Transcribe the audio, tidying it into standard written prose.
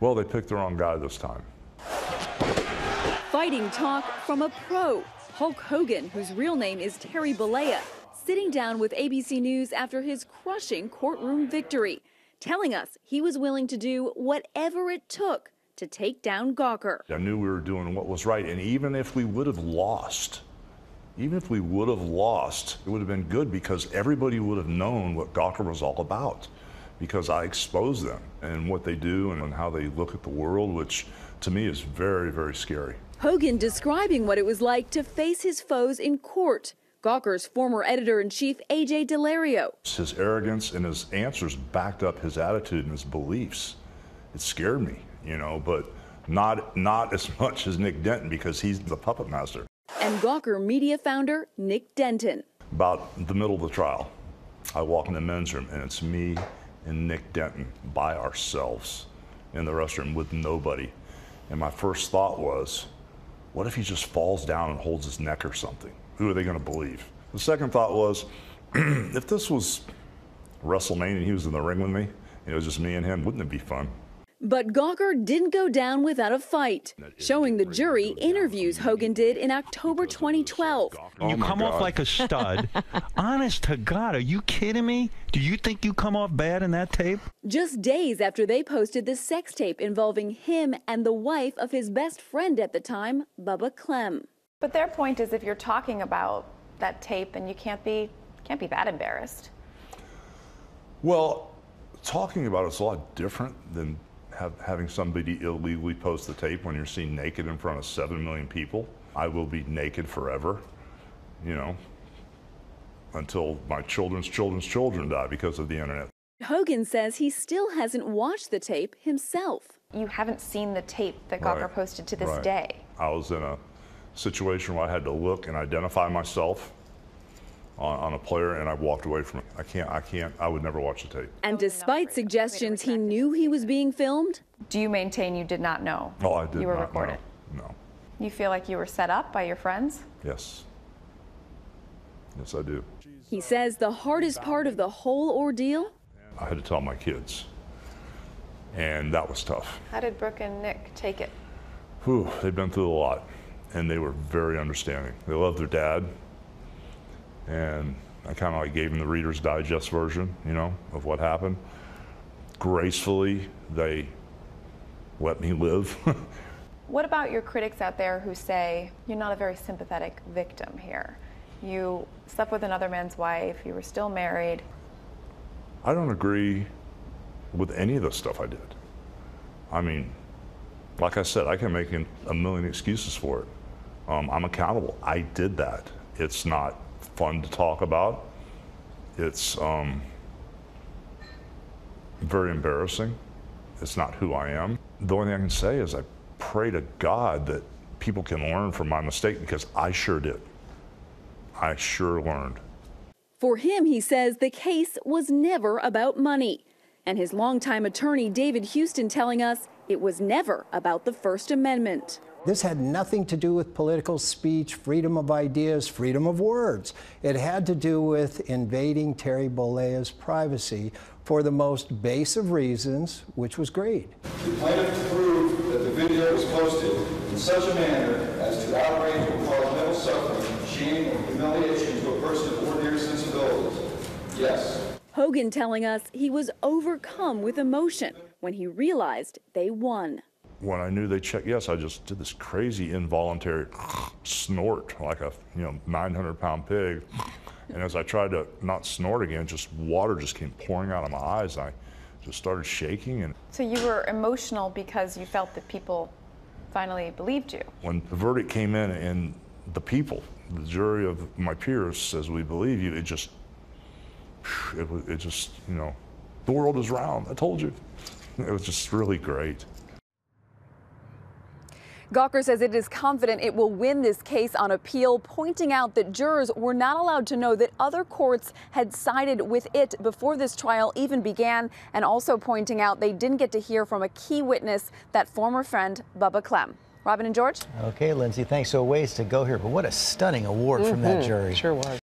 Well, they picked the wrong guy this time. Fighting talk from a pro, Hulk Hogan, whose real name is Terry Bollea, sitting down with ABC News after his crushing courtroom victory, telling us he was willing to do whatever it took to take down Gawker. I knew we were doing what was right, and even if we would have lost, it would have been good because everybody would have known what Gawker was all about, because I exposed them and what they do and how they look at the world, which to me is very, very scary. Hogan describing what it was like to face his foes in court. Gawker's former editor-in-chief, A.J. Delario. His arrogance and his answers backed up his attitude and his beliefs. It scared me, you know, but not as much as Nick Denton, because he's the puppet master. And Gawker media founder Nick Denton. About the middle of the trial, I walk in the men's room and it's me and Nick Denton by ourselves in the restroom with nobody. And my first thought was, what if he just falls down and holds his neck or something? Who are they going to believe? The second thought was, if this was WrestleMania and he was in the ring with me, it was just me and him, wouldn't it be fun? But Gawker didn't go down without a fight, showing the jury interviews Hogan did in October 2012. You come off like a stud. Honest to God, are you kidding me? Do you think you come off bad in that tape? Just days after they posted the sex tape involving him and the wife of his best friend at the time, Bubba Clem. But their point is, if you're talking about that tape, then you can't be that embarrassed. Well, talking about it's a lot different than having somebody illegally post the tape when you're seen naked in front of 7 million people. I will be naked forever, you know, until my children's children die because of the internet. Hogan says he still hasn't watched the tape himself. You haven't seen the tape that Gawker posted to this day. I was in a situation where I had to look and identify myself on a player, and I walked away from it. I would never watch the tape. And despite suggestions he knew he was being filmed? Do you maintain you did not know Oh, I did you were not recorded? No. You feel like you were set up by your friends? Yes. Yes, I do. He says the hardest part of the whole ordeal? I had to tell my kids, and that was tough. How did Brooke and Nick take it? Whew, they've been through a lot, and they were very understanding. They love their dad, and I kind of like gave them the Reader's Digest version, you know, of what happened. Gracefully, they let me live. What about your critics out there who say you're not a very sympathetic victim here? You slept with another man's wife, you were still married. I don't agree with any of the stuff I did. I mean, like I said, I can make a million excuses for it. I'm accountable. I did that. It's not fun to talk about. It's very embarrassing. It's not who I am. The only thing I can say is I pray to God that people can learn from my mistake, because I sure did. I sure learned. For him, he says the case was never about money. And his longtime attorney, David Houston, telling us it was never about the First Amendment. This had nothing to do with political speech, freedom of ideas, freedom of words. It had to do with invading Terry Bollea's privacy for the most base of reasons, which was greed. The plaintiff proved that the video was posted in such a manner as to outrage or cause mental suffering, shame, or humiliation to a person of ordinary sensibilities. Yes. Hogan telling us he was overcome with emotion when he realized they won. When I knew they checked yes, I just did this crazy involuntary snort like a 900-pound pig. And as I tried to not snort again, just water just came pouring out of my eyes. I just started shaking. And so you were emotional because you felt that people finally believed you. When the verdict came in and the people, the jury of my peers says, we believe you, it just, you know, the world is round, I told you. It was just really great. Gawker says it is confident it will win this case on appeal, pointing out that jurors were not allowed to know that other courts had sided with it before this trial even began, and also pointing out they didn't get to hear from a key witness, that former friend, Bubba Clem. Robin and George? Okay, Lindsay, thanks. So a ways to go here, but what a stunning award from that jury. Sure was.